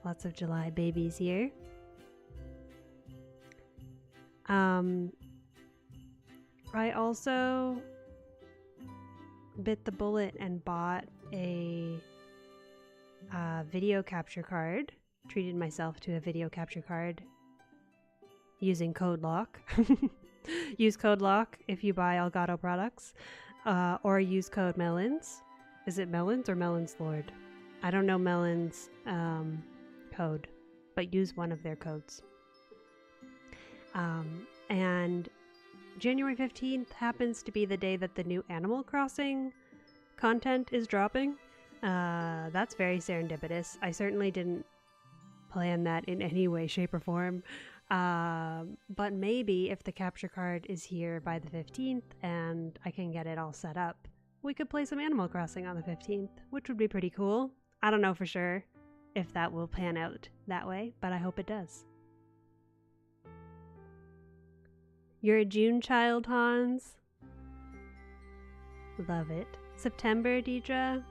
Lots of July babies here. I also bit the bullet and bought a video capture card. Treated myself to a video capture card using code LOCK. Use code LOCK if you buy Elgato products, or use code MELONS. Is it MELONS or MELONS Lord? I don't know MELONS code, but use one of their codes. And January 15th happens to be the day that the new Animal Crossing content is dropping. That's very serendipitous. I certainly didn't plan that in any way, shape, or form. But maybe if the capture card is here by the 15th and I can get it all set up, we could play some Animal Crossing on the 15th, which would be pretty cool. I don't know for sure if that will pan out that way, but I hope it does. You're a June child, Hans. Love it. September, Deidre.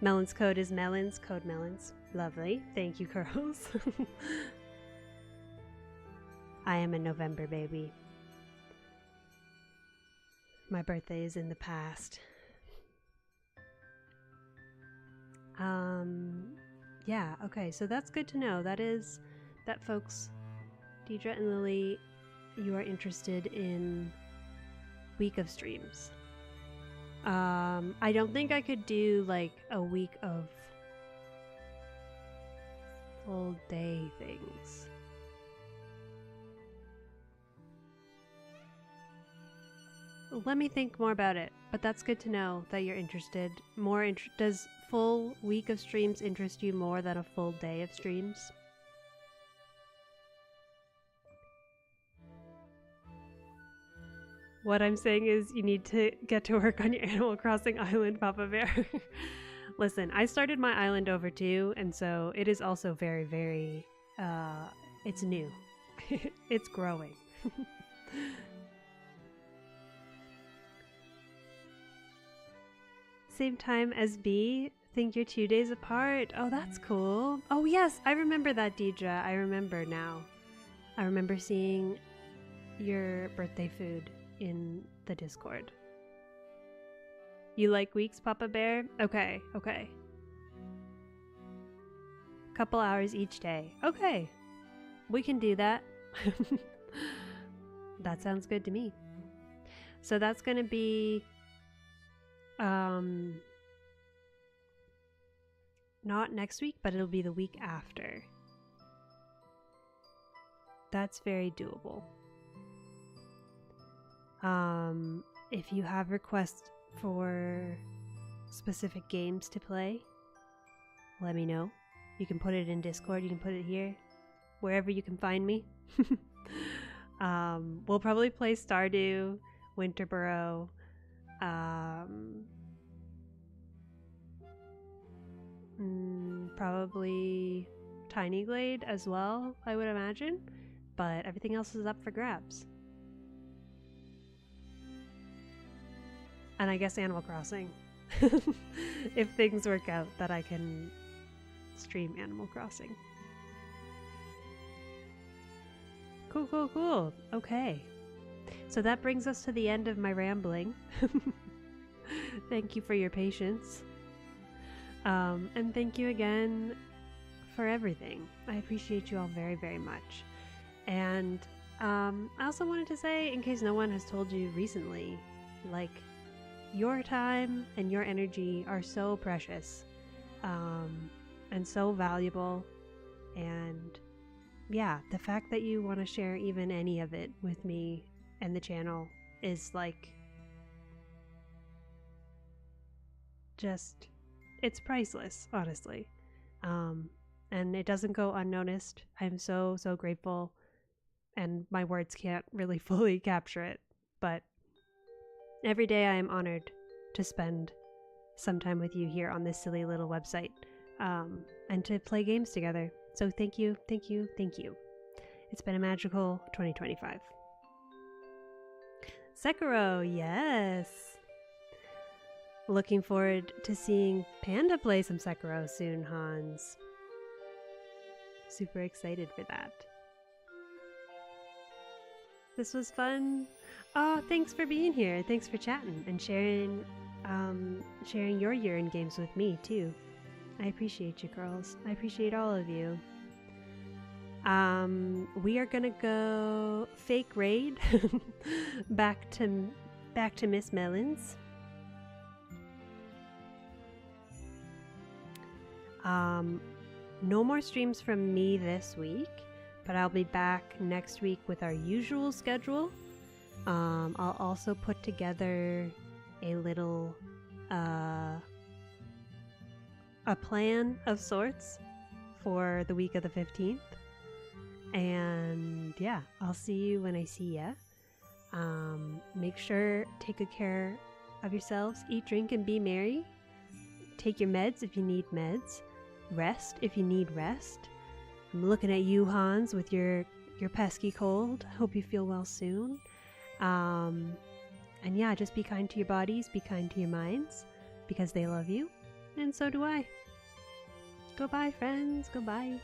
Melon's code is MELONS, code MELONS. Lovely. Thank you, girls. I am a November baby. My birthday is in the past. Yeah, okay, so that's good to know. That folks, Deidre and Lily, you are interested in week of streams. I don't think I could do like a week of full day things. Let me think more about it, but that's good to know that you're interested. Does full week of streams interest you more than a full day of streams? What I'm saying is you need to get to work on your Animal Crossing island, Papa Bear. Listen, I started my island over too, and so it is also very, very, it's new. It's growing. Same time as B, think you're 2 days apart. Oh, that's cool. Oh yes, I remember that, Deidre. I remember now. I remember seeing your birthday food in the Discord. You like weeks, Papa Bear? Okay, okay. Couple hours each day. Okay, we can do that. That sounds good to me. So that's gonna be not next week, but it'll be the week after. That's very doable. If you have requests for specific games to play, let me know. You can put it in Discord, you can put it here, wherever you can find me. We'll probably play Stardew, Winterboro, probably Tiny Glade as well, I would imagine, but everything else is up for grabs. And I guess Animal Crossing. If things work out that I can stream Animal Crossing. Cool, cool, cool. Okay. So that brings us to the end of my rambling. Thank you for your patience. And thank you again for everything. I appreciate you all very, very much. And I also wanted to say, in case no one has told you recently, like, your time and your energy are so precious, and so valuable. And yeah, the fact that you want to share even any of it with me and the channel is like, just, it's priceless, honestly. And it doesn't go unnoticed. I'm so, so grateful, and my words can't really fully capture it, but every day I am honored to spend some time with you here on this silly little website, and to play games together. So thank you, thank you, thank you. It's been a magical 2025. Sekiro, yes! Looking forward to seeing Panda play some Sekiro soon, Hans. Super excited for that. This was fun. Oh, thanks for being here. Thanks for chatting and sharing your year-end games with me too. I appreciate you, girls. I appreciate all of you. We are gonna go fake raid back to Miss Melons. No more streams from me this week, but I'll be back next week with our usual schedule. I'll also put together a little a plan of sorts for the week of the 15th. And yeah, I'll see you when I see ya. Make sure, take good care of yourselves. Eat, drink, and be merry. Take your meds if you need meds. Rest if you need rest. I'm looking at you, Hans, with your pesky cold. Hope you feel well soon. And yeah, just be kind to your bodies, be kind to your minds, because they love you, and so do I. Goodbye, friends. Goodbye.